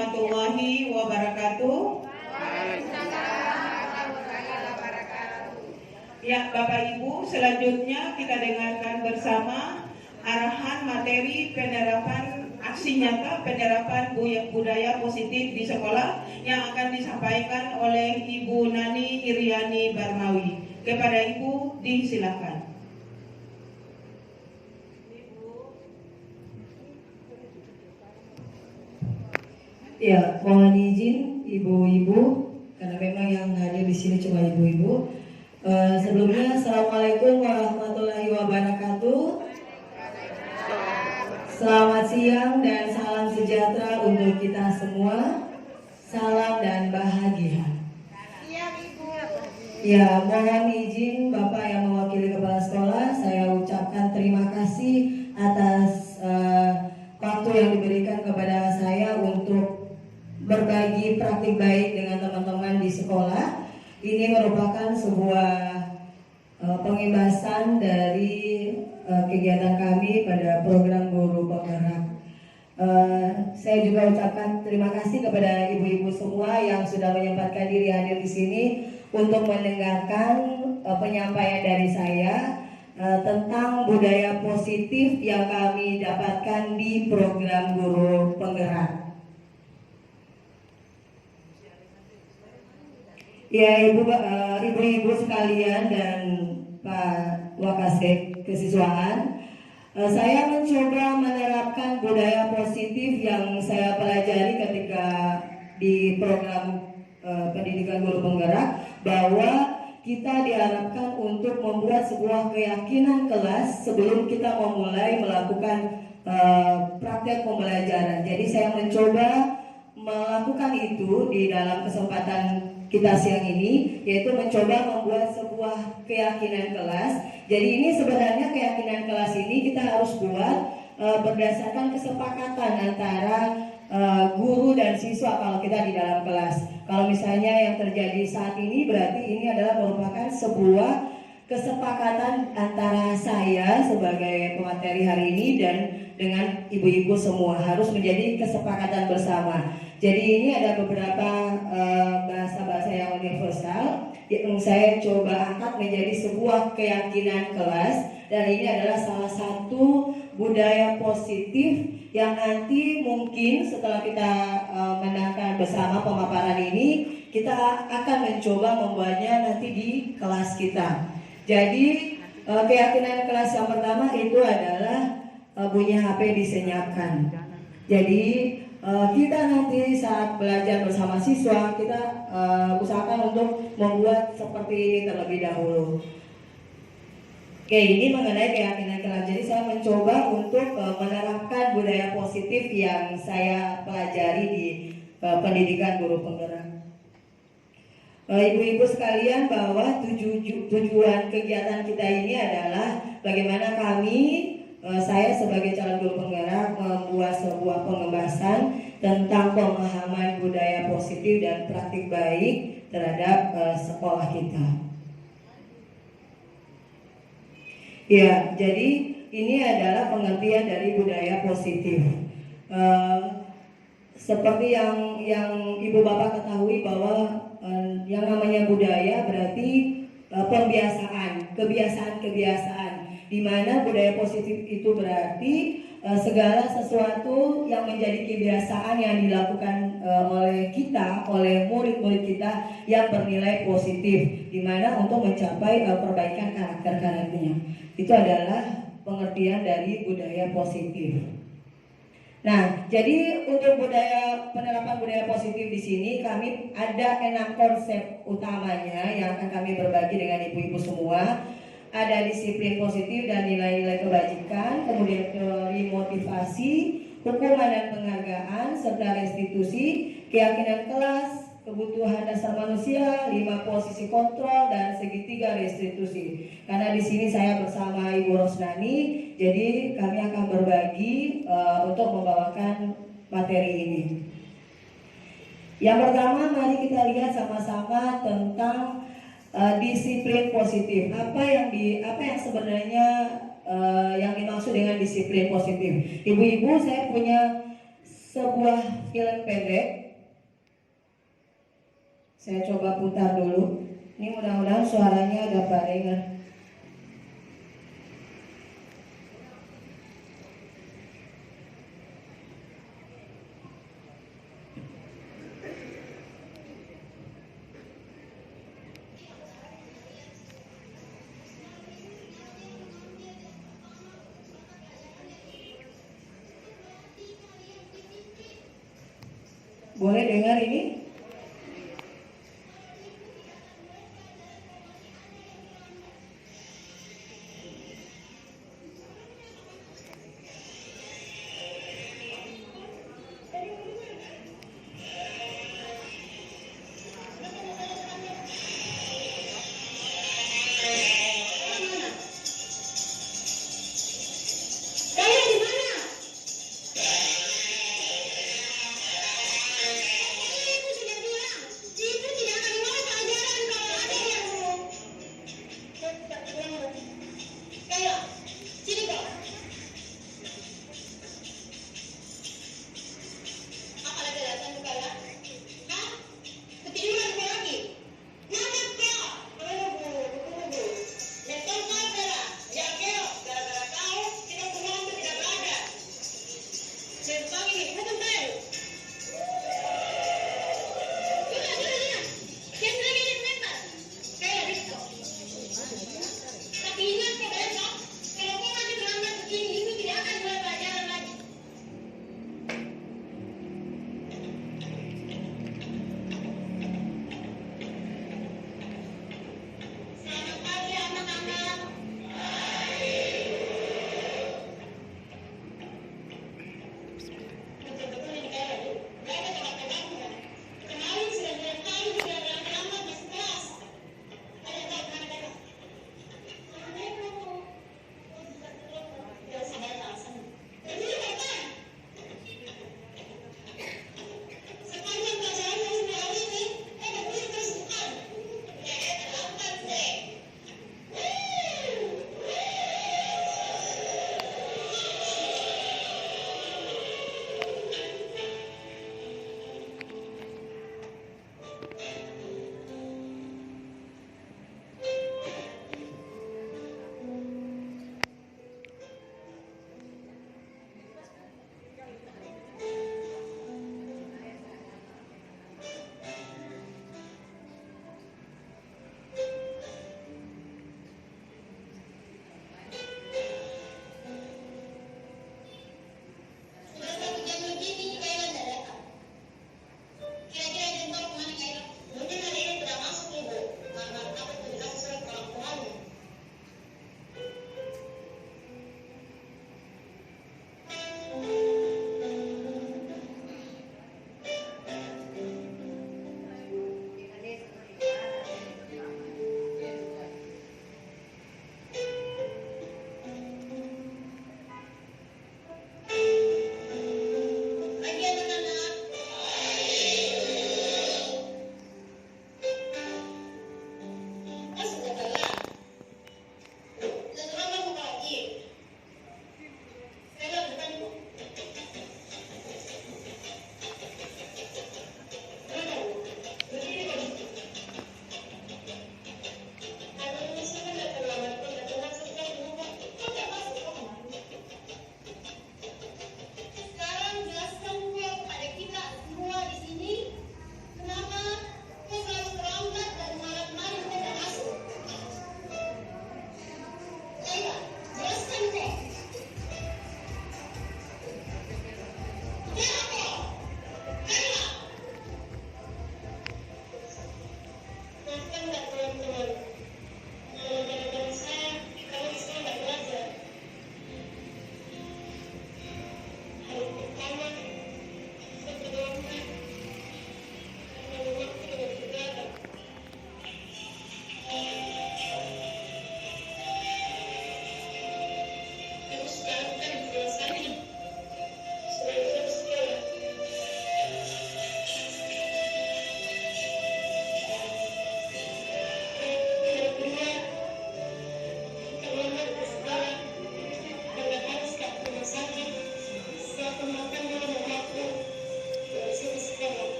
warahmatullahi wabarakatuh. Ya, Bapak Ibu, selanjutnya kita dengarkan bersama arahan materi penerapan aksi nyata penerapan budaya positif di sekolah yang akan disampaikan oleh Ibu Nani Iriani Barmawi. Kepada Ibu, disilakan. Ya, mohon izin ibu-ibu, karena memang yang hadir di sini cuma ibu-ibu. Sebelumnya, Assalamualaikum warahmatullahi wabarakatuh. Selamat siang dan salam sejahtera untuk kita semua. Salam dan bahagia. Ya, mohon izin Bapak yang mewakili Kepala Sekolah, saya ucapkan terima kasih atas waktu yang diberikan kepada saya untuk berbagi praktik baik dengan teman-teman di sekolah. Ini merupakan sebuah pengimbasan dari kegiatan kami pada program Guru Penggerak. Saya juga ucapkan terima kasih kepada ibu-ibu semua yang sudah menyempatkan diri hadir di sini untuk mendengarkan penyampaian dari saya tentang budaya positif yang kami dapatkan di program Guru Penggerak. Ya, ibu-ibu sekalian dan Pak Wakasek Kesiswaan, saya mencoba menerapkan budaya positif yang saya pelajari ketika di program pendidikan Guru Penggerak, bahwa kita diharapkan untuk membuat sebuah keyakinan kelas sebelum kita memulai melakukan praktek pembelajaran. Jadi saya mencoba melakukan itu di dalam kesempatan kita siang ini, yaitu mencoba membuat sebuah keyakinan kelas. Jadi ini sebenarnya keyakinan kelas ini kita harus buat berdasarkan kesepakatan antara guru dan siswa kalau kita di dalam kelas. Kalau misalnya yang terjadi saat ini, berarti ini adalah merupakan sebuah kesepakatan antara saya sebagai pemateri hari ini dan dengan ibu-ibu semua, harus menjadi kesepakatan bersama. Jadi ini ada beberapa bahasa-bahasa yang universal yang saya coba angkat menjadi sebuah keyakinan kelas, dan ini adalah salah satu budaya positif yang nanti mungkin setelah kita mendengarkan bersama pemaparan ini, kita akan mencoba membuatnya nanti di kelas kita. Jadi keyakinan kelas yang pertama itu adalah bunyi HP disenyapkan. Jadi kita nanti saat belajar bersama siswa, kita usahakan untuk membuat seperti ini terlebih dahulu. Oke, ini mengenai keyakinan kelas. Jadi saya mencoba untuk menerapkan budaya positif yang saya pelajari di pendidikan Guru Penggerak. Ibu-ibu sekalian, bahwa tujuan kegiatan kita ini adalah bagaimana saya sebagai calon guru penggerak membuat sebuah pengembasan tentang pemahaman budaya positif dan praktik baik terhadap sekolah kita. Ya, jadi ini adalah pengertian dari budaya positif. Seperti yang ibu bapak ketahui bahwa yang namanya budaya berarti kebiasaan, di mana budaya positif itu berarti segala sesuatu yang menjadi kebiasaan yang dilakukan oleh kita, oleh murid-murid kita yang bernilai positif, di mana untuk mencapai perbaikan karakternya. Itu adalah pengertian dari budaya positif. Nah, jadi untuk penerapan budaya positif di sini kami ada 6 konsep utamanya yang akan kami berbagi dengan ibu-ibu semua. Ada disiplin positif dan nilai-nilai kebajikan, kemudian teori motivasi, hukuman dan penghargaan, serta restitusi, keyakinan kelas, kebutuhan dasar manusia, 5 posisi kontrol, dan segitiga restitusi. Karena di sini saya bersama Ibu Rosnani, jadi kami akan berbagi untuk membawakan materi ini. Yang pertama, mari kita lihat sama-sama tentang disiplin positif. Apa yang sebenarnya yang dimaksud dengan disiplin positif? Ibu-ibu, saya punya sebuah film pendek. Saya coba putar dulu. Ini mudah-mudahan suaranya dapat dengar. Boleh dengar ini?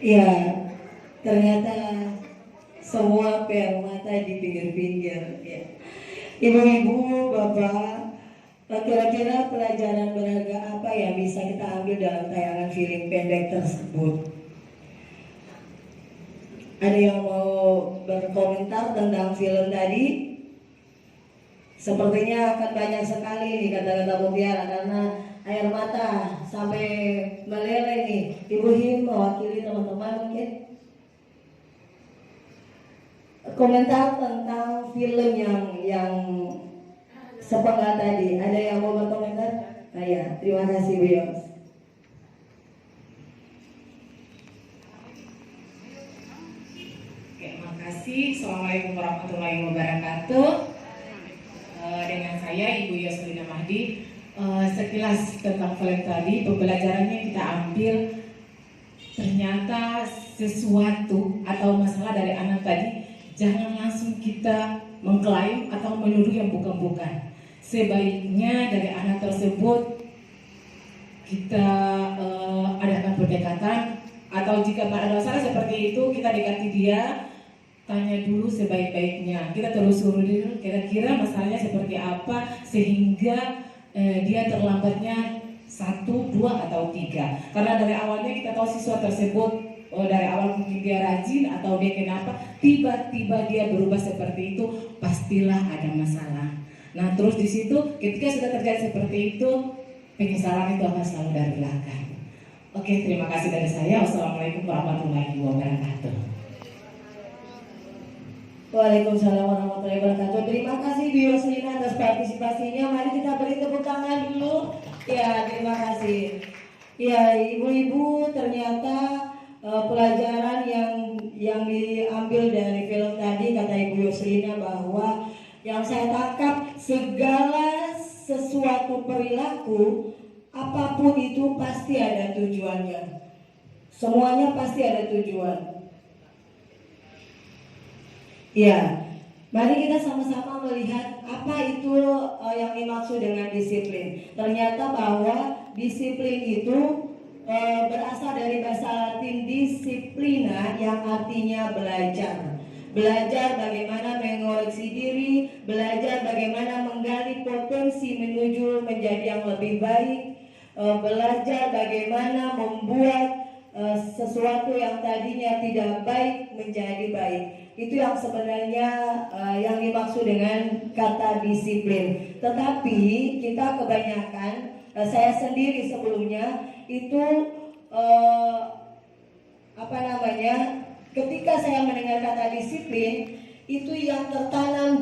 Ya, ternyata semua mata di pinggir-pinggir. Ya. Ibu-ibu, bapak, kira-kira pelajaran berharga apa yang bisa kita ambil dalam tayangan film pendek tersebut? Ada yang mau berkomentar tentang film tadi? Sepertinya akan banyak sekali nih kata-kata mutiara karena air mata sampai meleleh nih. Ibu Him mewakili teman-teman mungkin komentar tentang film yang sepenggal tadi. Ada yang mau berkomentar? Nah, ya, terima kasih Bu Yos. Oke, makasih. Assalamualaikum warahmatullahi wabarakatuh. Dengan saya Ibu Yoslina Mahdi. Sekilas tentang film tadi, pembelajarannya kita ambil ternyata sesuatu atau masalah dari anak tadi jangan langsung kita mengklaim atau menuduh yang bukan-bukan. Sebaiknya dari anak tersebut kita adakan pendekatan, atau jika ada masalah seperti itu kita dekati dia, tanya dulu sebaik-baiknya, kita telusuri dulu kira-kira masalahnya seperti apa sehingga dia terlambatnya 1, 2, atau 3. Karena dari awalnya kita tahu siswa tersebut dari awal mungkin dia rajin atau dia kenapa tiba-tiba dia berubah seperti itu, pastilah ada masalah. Nah terus di situ ketika sudah terjadi seperti itu, penyesalan itu akan selalu dari belakang. Oke, terima kasih dari saya. Wassalamualaikum warahmatullahi wabarakatuh. Waalaikumsalam warahmatullahi wabarakatuh. Terima kasih Bu Yoslina atas partisipasinya. Mari kita beri tepuk tangan dulu. Ya, terima kasih. Ya, ibu-ibu, ternyata pelajaran yang diambil dari film tadi kata Ibu Yoslina bahwa yang saya tangkap segala sesuatu perilaku apapun itu pasti ada tujuannya. Semuanya pasti ada tujuan. Ya, mari kita sama-sama melihat apa itu yang dimaksud dengan disiplin. Ternyata bahwa disiplin itu berasal dari bahasa Latin disiplina yang artinya belajar. Belajar bagaimana mengoreksi diri, belajar bagaimana menggali potensi menuju menjadi yang lebih baik, belajar bagaimana membuat sesuatu yang tadinya tidak baik menjadi baik. Itu yang sebenarnya yang dimaksud dengan kata disiplin. Tetapi kita kebanyakan, saya sendiri sebelumnya itu ketika saya mendengar kata disiplin itu yang tertanam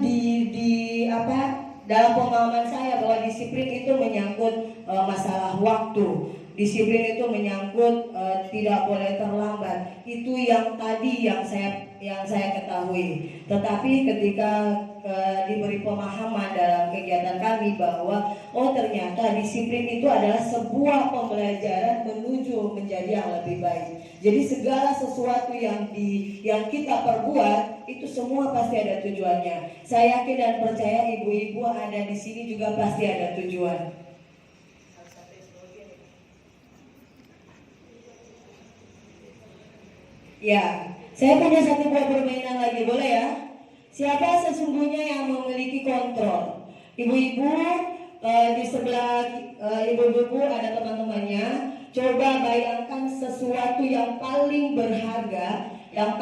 dalam pengalaman saya bahwa disiplin itu menyangkut masalah waktu. Disiplin itu menyangkut tidak boleh terlambat. Itu yang tadi yang saya ketahui. Tetapi ketika diberi pemahaman dalam kegiatan kami bahwa ternyata disiplin itu adalah sebuah pembelajaran menuju menjadi yang lebih baik. Jadi segala sesuatu yang kita perbuat itu semua pasti ada tujuannya. Saya yakin dan percaya ibu-ibu ada di sini juga pasti ada tujuan. Ya, saya punya satu buah permainan lagi, boleh ya? Siapa sesungguhnya yang memiliki kontrol? Ibu-ibu di sebelah ibu-ibu ada teman-temannya. Coba bayangkan sesuatu yang paling berharga yang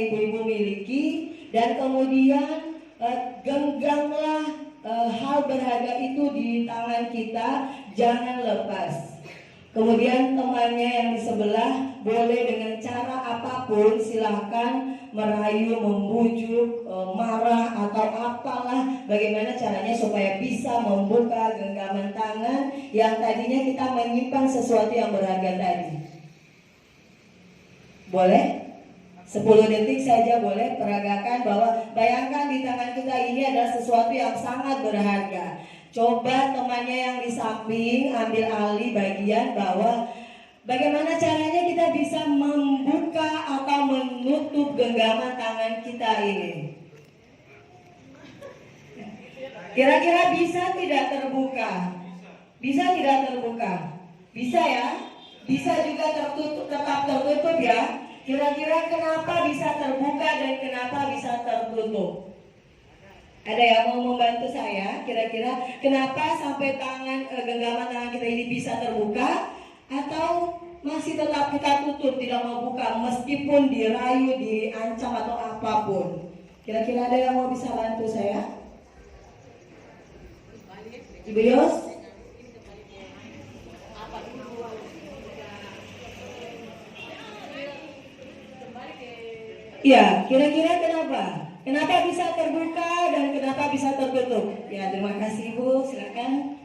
ibu-ibu miliki, dan kemudian genggamlah hal berharga itu di tangan kita, jangan lepas. Kemudian temannya yang di sebelah boleh dengan cara apapun silahkan merayu, membujuk, marah atau apalah, bagaimana caranya supaya bisa membuka genggaman tangan yang tadinya kita menyimpan sesuatu yang berharga tadi. Boleh? 10 detik saja boleh peragakan bahwa bayangkan di tangan kita ini adalah sesuatu yang sangat berharga. Coba temannya yang di samping ambil alih bagian bahwa bagaimana caranya kita bisa membuka atau menutup genggaman tangan kita ini. Kira-kira bisa tidak terbuka? Bisa tidak terbuka? Bisa ya? bisa juga tetap tertutup ya. Kira-kira kenapa bisa terbuka dan kenapa bisa tertutup? Ada yang mau membantu saya? Kira-kira kenapa sampai genggaman tangan kita ini bisa terbuka atau masih tetap kita tutup, tidak mau buka meskipun dirayu, diancam atau apapun? Kira-kira ada yang mau bisa bantu saya? Ibu Yos? Ya, kira-kira kenapa? Kenapa bisa terbuka dan kenapa bisa tertutup? Ya, terima kasih Ibu, silakan.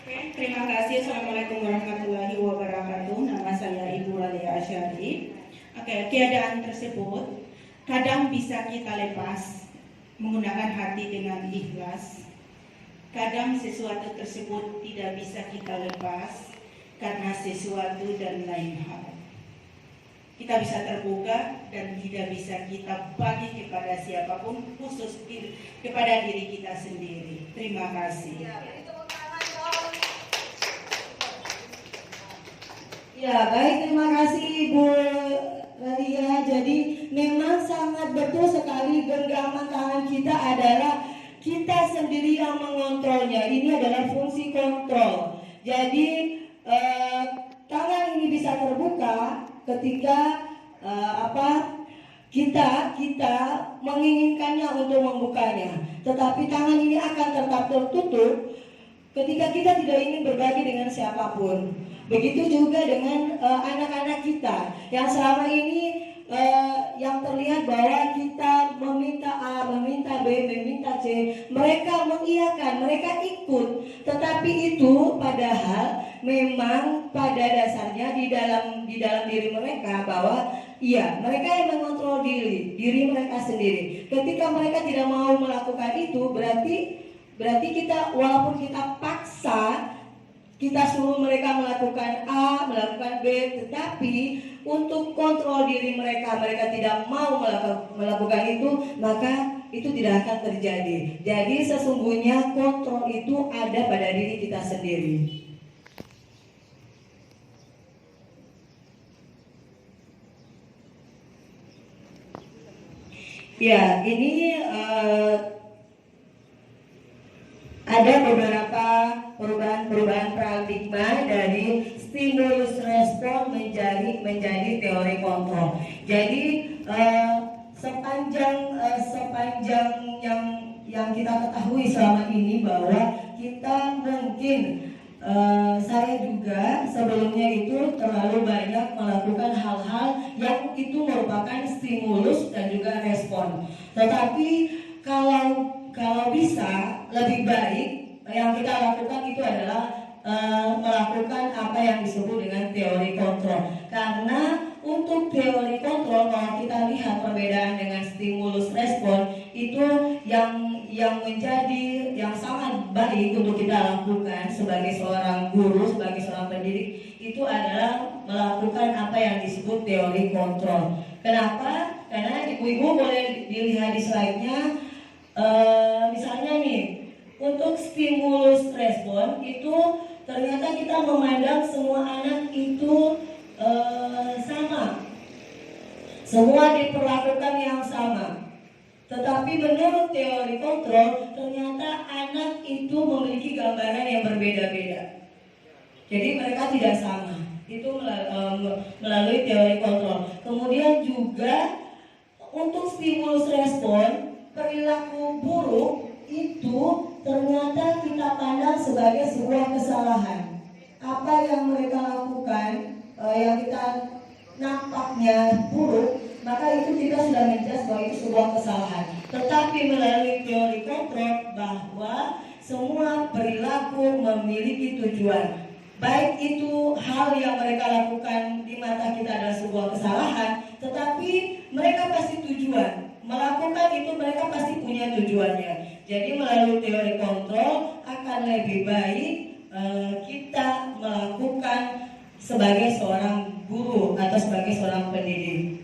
Oke, terima kasih. Assalamualaikum warahmatullahi wabarakatuh. Nama saya Ibu Ralia Asyari. Oke, keadaan tersebut kadang bisa kita lepas menggunakan hati dengan ikhlas. Kadang sesuatu tersebut tidak bisa kita lepas karena sesuatu dan lain hal. Kita bisa terbuka dan tidak bisa kita bagi kepada siapapun, khusus kepada diri kita sendiri. Terima kasih. Ya, baik, terima kasih Ibu Ralia. Jadi memang sangat betul sekali, genggaman tangan kita adalah kita sendiri yang mengontrolnya. Ini adalah fungsi kontrol. Jadi tangan ini bisa terbuka ketika kita menginginkannya untuk membukanya. Tetapi tangan ini akan tetap tertutup ketika kita tidak ingin berbagi dengan siapapun. Begitu juga dengan anak-anak kita yang selama ini yang terlihat bahwa kita meminta A, meminta B, meminta C, mereka mengiyakan, mereka ikut, tetapi itu padahal memang pada dasarnya di dalam diri mereka bahwa iya, mereka yang mengontrol diri mereka sendiri. Ketika mereka tidak mau melakukan itu, berarti kita, walaupun kita paksa, kita suruh mereka melakukan A, melakukan B, tetapi untuk kontrol diri mereka tidak mau melakukan itu, maka itu tidak akan terjadi. Jadi sesungguhnya kontrol itu ada pada diri kita sendiri. Ya, ini ada beberapa perubahan paradigma dari stimulus respon menjadi teori kontrol. Jadi sepanjang yang kita ketahui selama ini bahwa kita mungkin saya juga sebelumnya itu terlalu banyak melakukan hal-hal yang itu merupakan stimulus dan juga respon. Tetapi kalau bisa lebih baik yang kita lakukan itu adalah melakukan apa yang disebut dengan teori kontrol. Karena untuk teori kontrol, kalau kita lihat perbedaan dengan stimulus respon, itu yang menjadi yang sangat baik untuk kita lakukan sebagai seorang guru, sebagai seorang pendidik, itu adalah melakukan apa yang disebut teori kontrol. Kenapa? Karena ibu-ibu boleh dilihat di slide-nya. Misalnya nih, untuk stimulus respon itu ternyata kita memandang semua anak itu sama, semua diperlakukan yang sama. Tetapi menurut teori kontrol, ternyata anak itu memiliki gambaran yang berbeda-beda. Jadi mereka tidak sama. Itu melalui teori kontrol. Kemudian juga untuk stimulus respon, perilaku buruk itu ternyata kita pandang sebagai sebuah kesalahan. Apa yang mereka lakukan, yang kita nampaknya buruk, maka itu kita sudah menjelaskan bahwa itu sebuah kesalahan. Tetapi melalui teori kontrol bahwa semua perilaku memiliki tujuan. Baik itu hal yang mereka lakukan di mata kita adalah sebuah kesalahan, tetapi mereka pasti tujuan. Melakukan itu mereka pasti punya tujuannya. Jadi melalui teori kontrol akan lebih baik kita melakukan sebagai seorang guru atau sebagai seorang pendidik.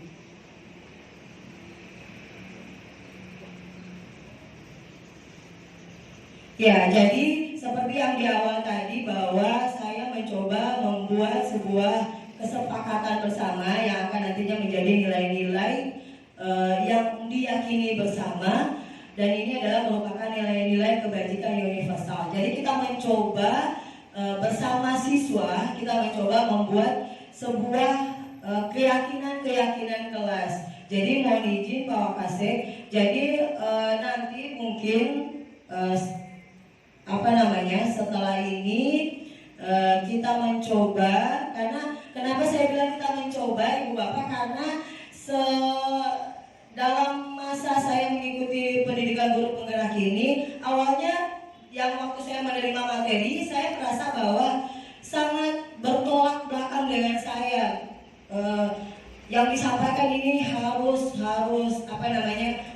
Ya, jadi seperti yang di awal tadi bahwa saya mencoba membuat sebuah kesepakatan bersama yang akan nantinya menjadi nilai-nilai yang diyakini bersama, dan ini adalah merupakan nilai-nilai kebajikan universal. Jadi kita mencoba bersama siswa, kita mencoba membuat sebuah keyakinan kelas. Jadi mohon izin Pak Wakasek, jadi nanti mungkin setelah ini kita mencoba, karena kenapa saya bilang kita mencoba Ibu Bapak, karena dalam masa saya mengikuti pendidikan guru penggerak ini, awalnya yang waktu saya menerima materi, saya merasa bahwa sangat bertolak belakang dengan saya. Yang disampaikan ini harus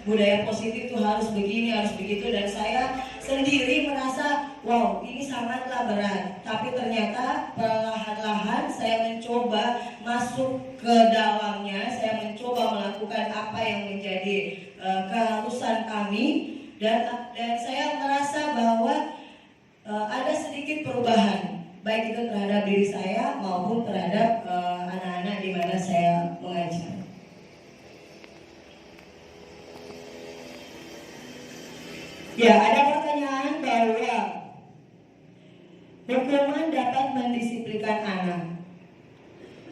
budaya positif itu harus begini, harus begitu, dan saya sendiri merasa wow, ini sangatlah berat. Tapi ternyata perlahan-lahan saya mencoba masuk ke dalamnya, saya mencoba melakukan apa yang menjadi keharusan kami, dan saya merasa bahwa ada sedikit perubahan, baik itu terhadap diri saya maupun terhadap anak-anak di mana saya mengajar. Ya, ada pertanyaan bahwa hukuman dapat mendisiplinkan anak.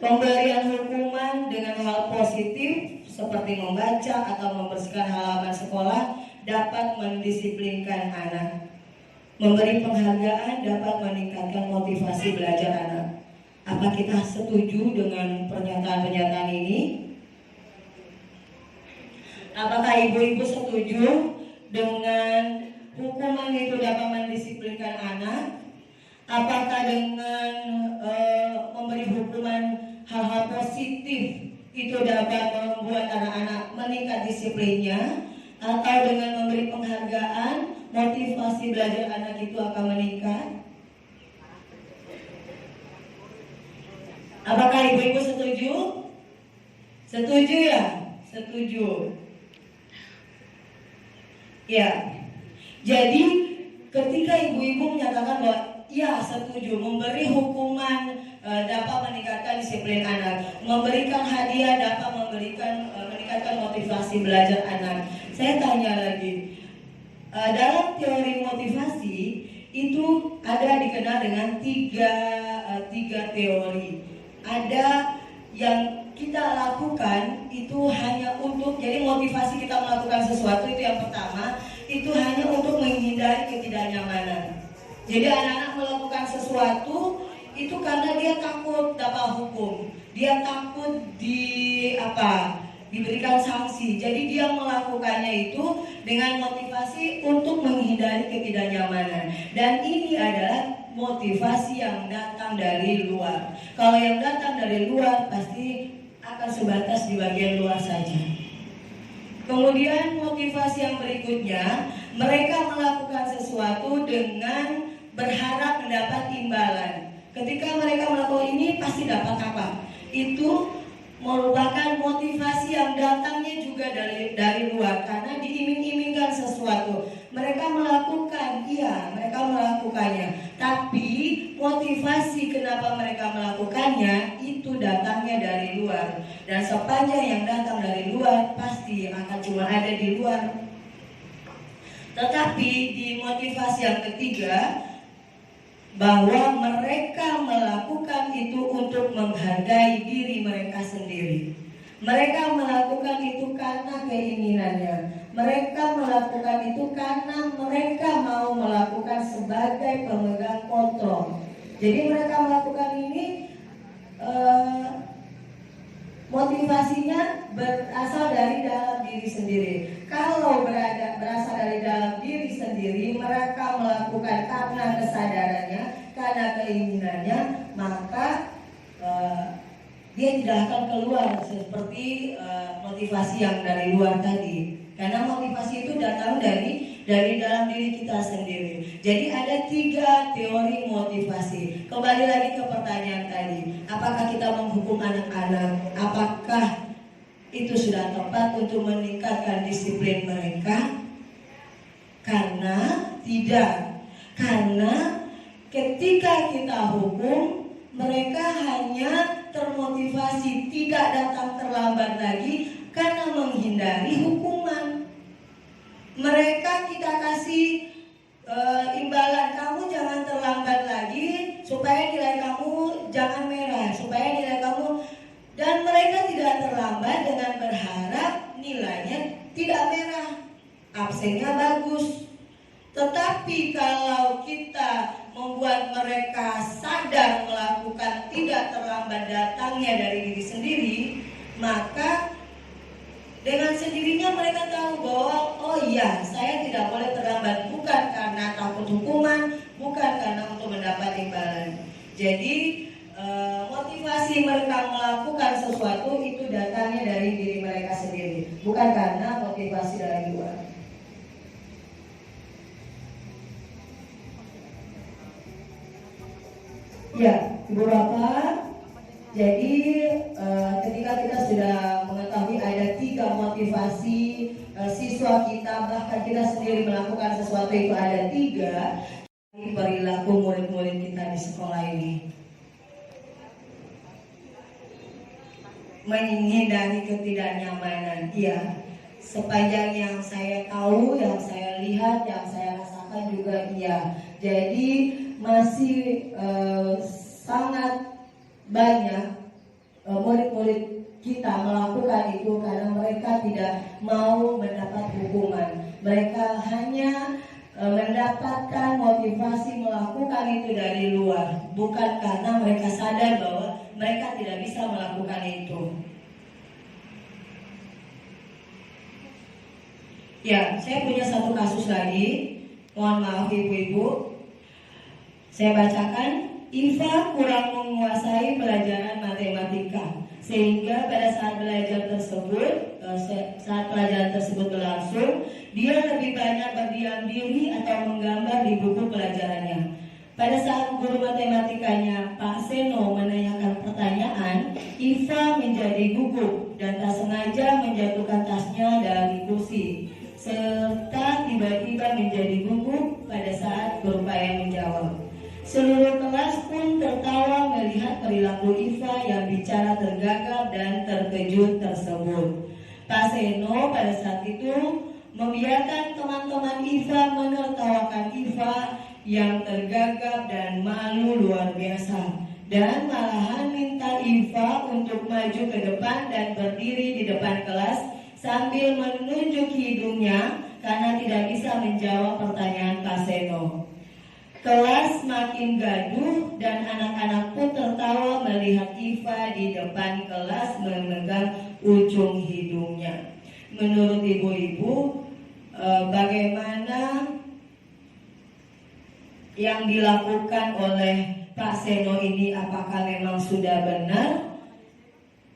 Pemberian hukuman dengan hal positif seperti membaca atau membersihkan halaman sekolah dapat mendisiplinkan anak. Memberi penghargaan dapat meningkatkan motivasi belajar anak. Apa kita setuju dengan pernyataan-pernyataan ini? Apakah ibu-ibu setuju dengan hukuman itu dapat mendisiplinkan anak? Apakah dengan memberi hukuman hal-hal positif itu dapat membuat anak-anak meningkat disiplinnya? Atau dengan memberi penghargaan, motivasi belajar anak itu akan meningkat? Apakah ibu-ibu setuju? Setuju ya? Setuju. Ya. Jadi ketika ibu-ibu menyatakan bahwa ya setuju, memberi hukuman dapat meningkatkan disiplin anak, memberikan hadiah dapat meningkatkan motivasi belajar anak. Saya tanya lagi, dalam teori motivasi itu ada dikenal dengan tiga teori. Ada yang kita lakukan itu hanya untuk, jadi motivasi kita melakukan sesuatu itu yang pertama, itu hanya untuk menghindari ketidaknyamanan. Jadi anak-anak melakukan sesuatu itu karena dia takut dapat hukum, dia takut diberikan sanksi. Jadi dia melakukannya itu dengan motivasi untuk menghindari ketidaknyamanan. Dan ini adalah motivasi yang datang dari luar. Kalau yang datang dari luar pasti akan sebatas di bagian luar saja. Kemudian motivasi yang berikutnya, mereka melakukan sesuatu dengan berharap mendapat imbalan. Ketika mereka melakukan ini pasti dapat apa? Itu merupakan motivasi yang datangnya juga dari luar, karena diiming-imingkan sesuatu. Mereka melakukan, iya, mereka melakukannya. Tapi motivasi kenapa mereka melakukannya itu datangnya dari luar. Dan sepanjang yang datang dari luar pasti akan cuma ada di luar. Tetapi di motivasi yang ketiga, bahwa mereka melakukan itu untuk menghargai diri mereka sendiri. Mereka melakukan itu karena keinginannya. Mereka melakukan itu karena mereka mau melakukan sebagai pemegang kontrol. Jadi mereka melakukan ini motivasinya berasal dari dalam diri sendiri. Kalau berasal dari dalam diri sendiri, mereka melakukan karena kesadarannya, karena keinginannya, maka dia tidak akan keluar seperti motivasi yang dari luar tadi. Karena motivasi itu datang dari dalam diri kita sendiri. Jadi ada 3 teori motivasi. Kembali lagi ke pertanyaan tadi, apakah kita menghukum anak-anak? Apakah itu sudah tepat untuk meningkatkan disiplin mereka? Karena tidak. Karena ketika kita hukum, mereka hanya termotivasi tidak datang terlambat lagi karena menghindari hukuman. Mereka kita kasih imbalan, kamu jangan terlambat lagi supaya nilai kamu jangan merah, supaya nilai kamu, dan mereka tidak terlambat dengan berharap nilainya tidak merah, absennya bagus. Tetapi kalau kita membuat mereka sadar melakukan tidak terlambat datangnya dari diri sendiri, maka dengan sendirinya mereka tahu bahwa oh iya, saya tidak boleh terlambat, bukan karena takut hukuman, bukan karena untuk mendapat imbalan. Jadi motivasi mereka melakukan sesuatu itu datangnya dari diri mereka sendiri, bukan karena motivasi dari luar. Ya, Ibu Bapak, jadi ketika kita sudah mengetahui ada 3 motivasi siswa kita, bahkan kita sendiri melakukan sesuatu itu ada 3 perilaku murid-murid kita di sekolah ini. Menghindari ketidaknyamanan, iya. Sepanjang yang saya tahu, yang saya lihat, yang saya rasakan juga iya. Jadi masih sangat banyak murid-murid kita melakukan itu karena mereka tidak mau mendapat hukuman. Mereka hanya mendapatkan motivasi melakukan itu dari luar, bukan karena mereka sadar bahwa mereka tidak bisa melakukan itu. Ya, saya punya satu kasus lagi. Mohon maaf ibu-ibu. Saya bacakan. Iva kurang menguasai pelajaran matematika, sehingga pada saat pelajaran tersebut berlangsung, dia lebih banyak berdiam diri atau menggambar di buku pelajarannya. Pada saat guru matematikanya Pak Seno menanyakan pertanyaan, Iva menjadi gugup dan tak sengaja menjatuhkan tasnya dari kursi, serta tiba-tiba menjadi gugup pada saat berupaya menjawab. Seluruh kelas pun tertawa melihat perilaku Iva yang bicara tergagap dan terkejut tersebut. Pak Seno pada saat itu membiarkan teman-teman Iva menertawakan Iva yang tergagap dan malu luar biasa, dan malahan minta Iva untuk maju ke depan dan berdiri di depan kelas sambil menunjuk hidungnya karena tidak bisa menjawab pertanyaan Pak Seno. Kelas makin gaduh dan anak-anak pun tertawa melihat Iva di depan kelas memegang ujung hidungnya. Menurut ibu-ibu, bagaimana yang dilakukan oleh Pak Seno ini, apakah memang sudah benar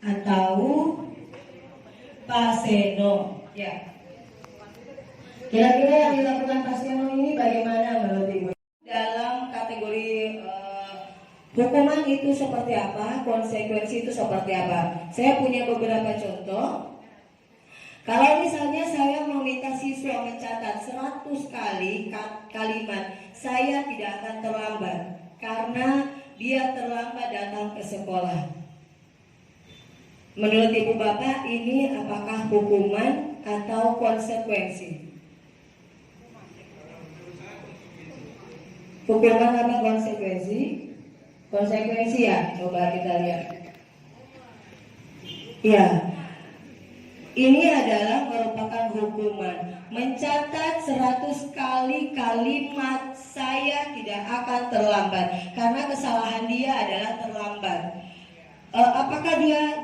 atau Pak Seno? Ya, kira-kira yang dilakukan Pak Seno ini bagaimana menurut ibu? Dalam kategori hukuman itu seperti apa, konsekuensi itu seperti apa? Saya punya beberapa contoh. Kalau misalnya saya meminta siswa mencatat 100 kali kalimat, saya tidak akan terlambat karena dia terlambat datang ke sekolah. Menurut ibu bapak, ini apakah hukuman atau konsekuensi? Hukuman apa konsekuensi? Konsekuensi ya, coba kita lihat. Ya, ini adalah merupakan hukuman. Mencatat 100 kali kalimat, saya tidak akan terlambat karena kesalahan dia adalah terlambat. Apakah dia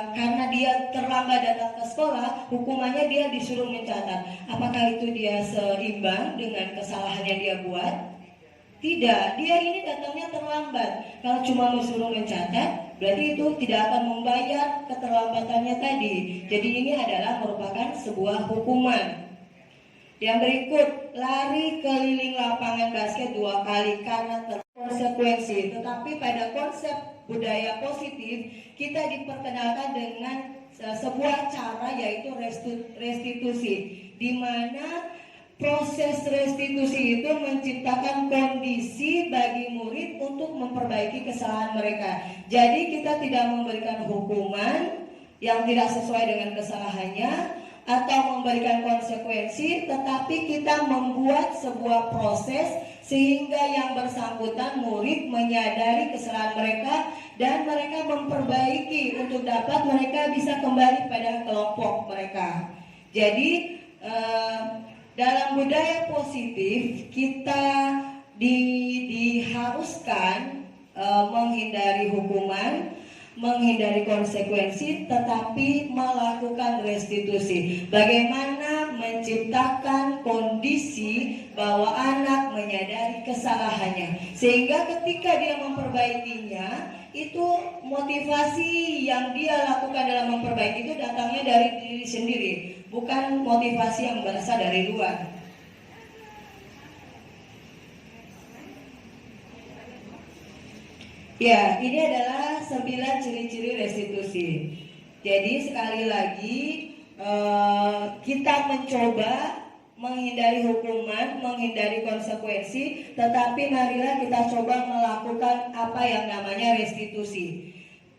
karena dia terlambat datang ke sekolah, hukumannya dia disuruh mencatat. Apakah itu dia seimbang dengan kesalahannya dia buat? Tidak, dia ini datangnya terlambat. Kalau cuma disuruh mencatat, berarti itu tidak akan membayar keterlambatannya tadi. Jadi ini adalah merupakan sebuah hukuman. Yang berikut, lari keliling lapangan basket 2 kali karena konsekuensi. Tetapi pada konsep budaya positif, kita diperkenalkan dengan sebuah cara yaitu restitusi, di mana proses restitusi itu menciptakan kondisi bagi murid untuk memperbaiki kesalahan mereka. Jadi kita tidak memberikan hukuman yang tidak sesuai dengan kesalahannya atau memberikan konsekuensi, tetapi kita membuat sebuah proses sehingga yang bersangkutan murid menyadari kesalahan mereka dan mereka memperbaiki untuk dapat mereka bisa kembali pada kelompok mereka. Jadi dalam budaya positif kita diharuskan menghindari hukuman, menghindari konsekuensi, tetapi melakukan restitusi. Bagaimana menciptakan kondisi bahwa anak menyadari kesalahannya, sehingga ketika dia memperbaikinya, itu motivasi yang dia lakukan dalam memperbaiki itu datangnya dari diri sendiri, bukan motivasi yang berasal dari luar. Ya, ini adalah 9 ciri-ciri restitusi. Jadi sekali lagi kita mencoba menghindari hukuman, menghindari konsekuensi, tetapi marilah kita coba melakukan apa yang namanya restitusi.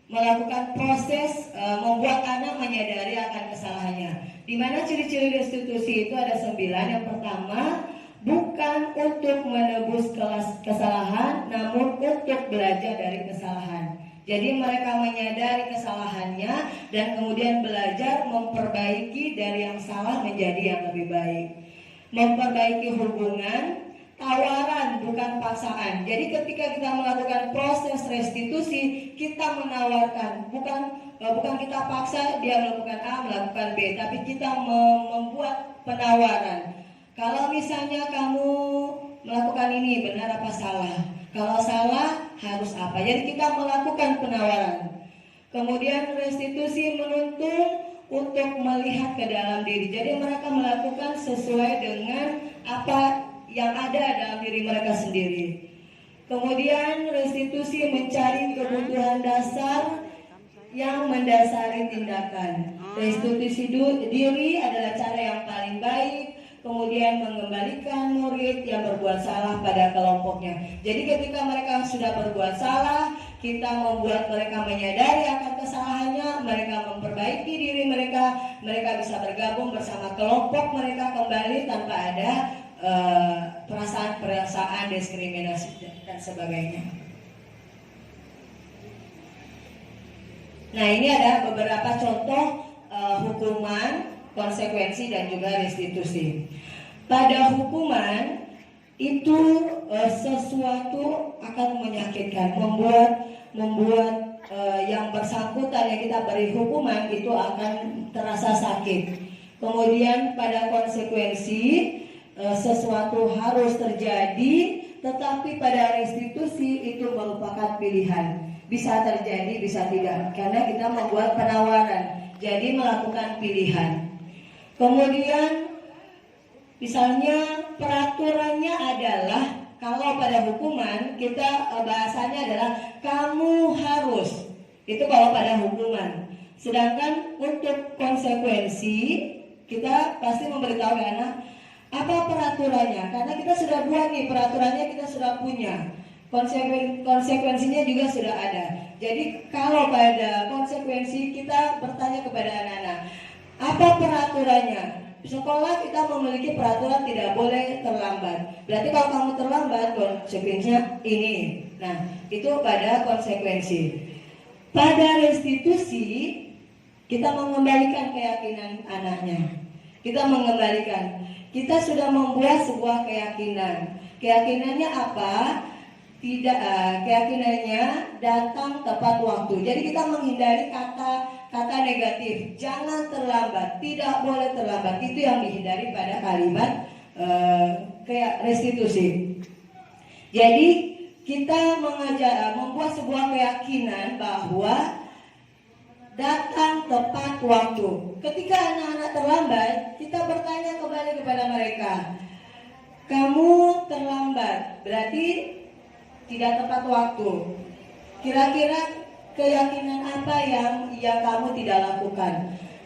Melakukan proses membuat anak menyadari akan kesalahannya. Di mana ciri-ciri restitusi itu ada 9. Yang pertama, bukan untuk menebus kesalahan, namun untuk belajar dari kesalahan. Jadi mereka menyadari kesalahannya dan kemudian belajar memperbaiki dari yang salah menjadi yang lebih baik. Memperbaiki hubungan, tawaran bukan paksaan. Jadi ketika kita melakukan proses restitusi, kita menawarkan, bukan kita paksa dia melakukan A, melakukan B, tapi kita membuat penawaran. Kalau misalnya kamu melakukan ini, benar apa salah? Kalau salah, harus apa? Jadi kita melakukan penawaran. Kemudian restitusi menuntun untuk melihat ke dalam diri. Jadi mereka melakukan sesuai dengan apa yang ada dalam diri mereka sendiri. Kemudian restitusi mencari kebutuhan dasar yang mendasari tindakan. Restitusi diri adalah cara yang paling baik. Kemudian mengembalikan murid yang berbuat salah pada kelompoknya. Jadi ketika mereka sudah berbuat salah, kita membuat mereka menyadari akan kesalahannya, mereka memperbaiki diri mereka, mereka bisa bergabung bersama kelompok mereka kembali tanpa ada perasaan diskriminasi dan sebagainya. Nah, ini ada beberapa contoh hukuman, konsekuensi dan juga restitusi. Pada hukuman itu sesuatu akan menyakitkan, membuat yang bersangkutan yang kita beri hukuman itu akan terasa sakit. Kemudian pada konsekuensi sesuatu harus terjadi, tetapi pada restitusi itu merupakan pilihan. Bisa terjadi, bisa tidak, karena kita membuat penawaran. Jadi melakukan pilihan. Kemudian misalnya peraturannya adalah, kalau pada hukuman kita bahasanya adalah kamu harus. Itu kalau pada hukuman. Sedangkan untuk konsekuensi kita pasti memberitahu ke anak apa peraturannya, karena kita sudah buat nih peraturannya, kita sudah punya. Konsekuensinya juga sudah ada. Jadi kalau pada konsekuensi kita bertanya kepada anak-anak, apa peraturannya? Sekolah kita memiliki peraturan tidak boleh terlambat. Berarti kalau kamu terlambat, konsekuensinya ini. Nah, itu pada konsekuensi. Pada restitusi, kita mengembalikan keyakinan anaknya. Kita mengembalikan. Kita sudah membuat sebuah keyakinan. Keyakinannya apa? Keyakinannya datang tepat waktu. Jadi kita menghindari kata negatif. Jangan terlambat, tidak boleh terlambat. Itu yang dihindari pada kalimat restitusi. Jadi kita membuat sebuah keyakinan bahwa datang tepat waktu. Ketika anak-anak terlambat, kita bertanya kembali kepada mereka, kamu terlambat, berarti tidak tepat waktu. Kira-kira keyakinan apa yang kamu tidak lakukan.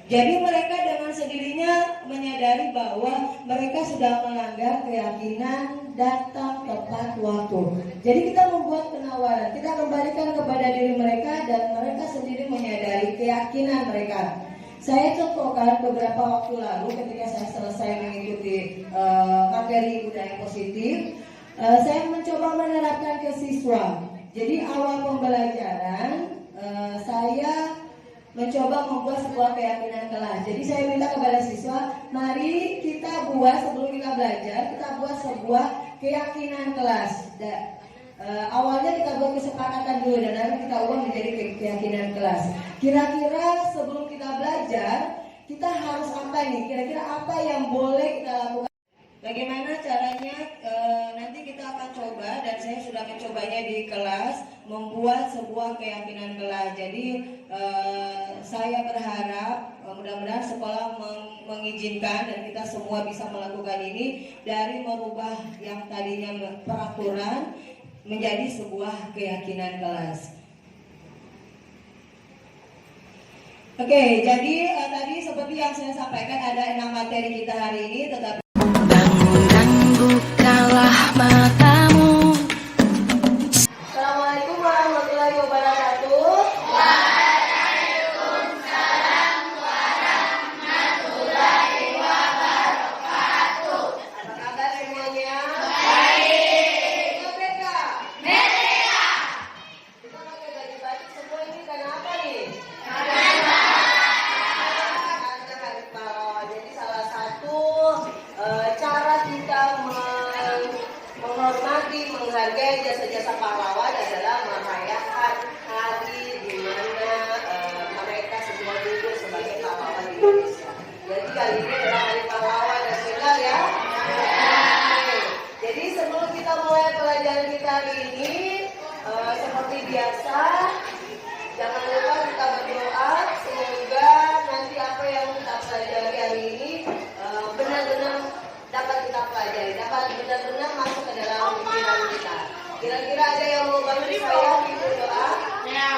Jadi mereka dengan sendirinya menyadari bahwa mereka sudah melanggar keyakinan datang tepat waktu. Jadi kita membuat penawaran, kita kembalikan kepada diri mereka dan mereka sendiri menyadari keyakinan mereka. Saya contohkan beberapa waktu lalu ketika saya selesai mengikuti materi budaya positif, saya mencoba menerapkan ke siswa. Jadi awal pembelajaran saya mencoba membuat sebuah keyakinan kelas. Jadi saya minta kepada siswa, mari kita buat sebelum kita belajar, kita buat sebuah keyakinan kelas. Awalnya kita buat kesepakatan dulu dan nanti kita ubah menjadi keyakinan kelas. Kira-kira sebelum kita belajar, kita harus apa nih? Kira-kira apa yang boleh kita lakukan? Bagaimana caranya? Nanti kita akan coba dan saya sudah mencobanya di kelas membuat sebuah keyakinan kelas. Jadi saya berharap mudah-mudahan sekolah mengizinkan dan kita semua bisa melakukan ini dari merubah yang tadinya peraturan menjadi sebuah keyakinan kelas. Oke, jadi tadi seperti yang saya sampaikan ada 6 materi kita hari ini, tetapi bukalah matamu. Assalamualaikum warahmatullahi wabarakatuh. Waalaikumsalam warahmatullahi wabarakatuh. Apa kabar semuanya? Baik. Merdeka. Merdeka. Kita pakai baju batik semua ini karena apa nih? Karena Hari Pahlawan. Jadi salah satu cara kita menghormati, menghargai jasa-jasa pahlawan adalah merayakan hari di mana mereka semua duduk sebagai pahlawan Indonesia. Jadi kali ini adalah Hari Pahlawan Nasional ya. Oke. Jadi sebelum kita mulai pelajaran kita hari ini, seperti biasa, jangan lupa kita berdoa semoga nanti apa yang kita pelajari hari ini benar-benar dapat kita pelajari, dapat benar-benar masuk ke dalam pikiran kita. Kira-kira ada yang mau bantu saya di berdoa? ya.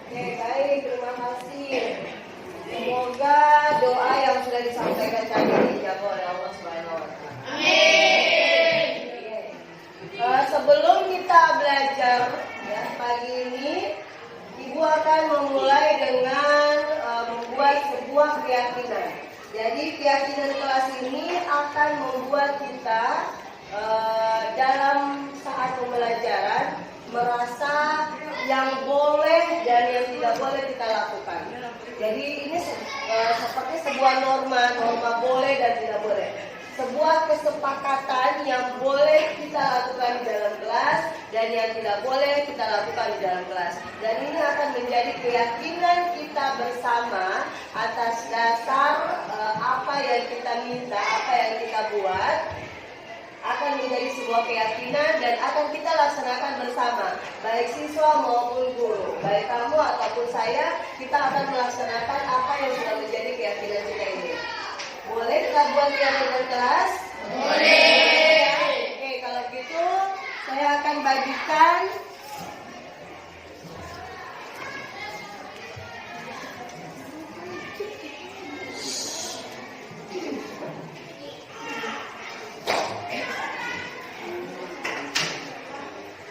Oke, baik, terima kasih. Semoga doa yang sudah disampaikan tadi dijawab oleh Allah Subhanahu wa Ta'ala. Amin. Sebelum kita belajar ya, pagi ini, Ibu akan memulai dengan membuat sebuah keyakinan. Jadi keyakinan kelas ini akan membuat kita dalam saat pembelajaran merasa yang boleh dan yang tidak boleh kita lakukan. Jadi ini seperti sebuah norma boleh dan tidak boleh. Sebuah kesepakatan yang boleh kita lakukan di dalam kelas dan yang tidak boleh kita lakukan di dalam kelas. Dan ini akan menjadi keyakinan kita bersama atas dasar apa yang kita minta, apa yang kita buat akan menjadi sebuah keyakinan dan akan kita laksanakan bersama, baik siswa maupun guru, baik kamu ataupun saya, kita akan melaksanakan apa yang sudah menjadi keyakinan kita ini. Boleh kita buat keyakinan kelas? Boleh. Oke, kalau gitu saya akan bagikan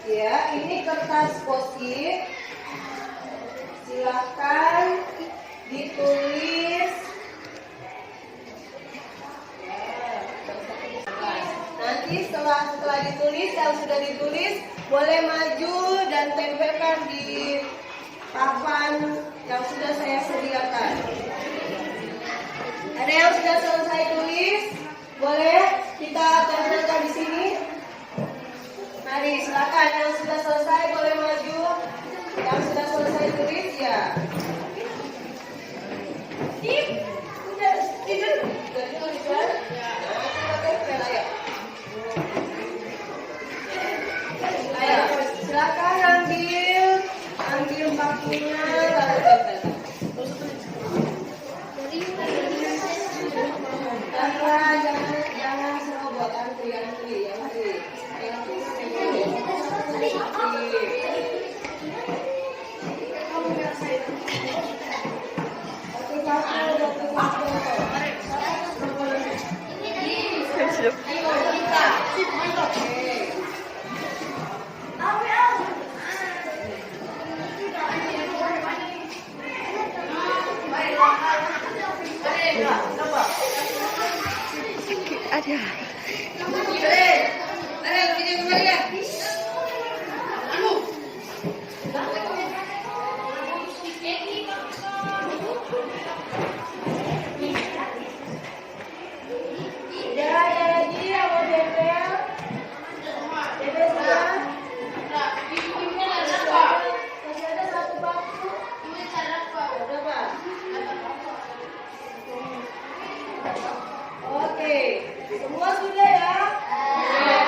ya, ini kertas post-it. Silakan ditulis. Nanti setelah ditulis, yang sudah ditulis boleh maju dan tempelkan di papan yang sudah saya sediakan. Ada yang sudah selesai tulis, boleh kita tempelkan di sini. Mari silakan, yang sudah selesai boleh maju. Yang sudah selesai tulis ya. waktunya lalu tempel. Jangan serobot antri ya mari. Oke, semua sudah ya?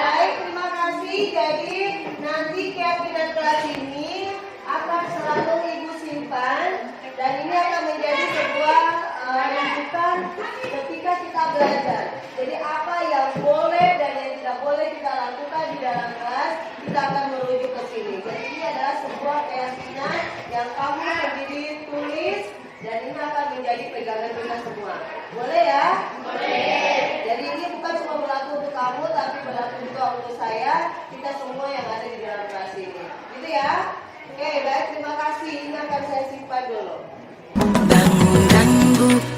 Baik, terima kasih. Jadi nanti keyakinan kelas ini akan selalu Ibu simpan dan ini akan menjadi sebuah rujukan ketika kita belajar. Jadi apa yang boleh dan yang tidak boleh kita lakukan di dalam kelas, kita akan merujuk ke sini. Jadi ini adalah sebuah keyakinan yang kamu sendiri tulis dan ini akan menjadi pegangan kita semua. Boleh ya? Boleh. Jadi ini bukan cuma berlaku untuk kamu, tapi berlaku juga untuk saya, kita semua yang ada di dalam kelas ini. Gitu ya? Oke, baik, terima kasih. Ini akan saya simpan dulu. Tangguh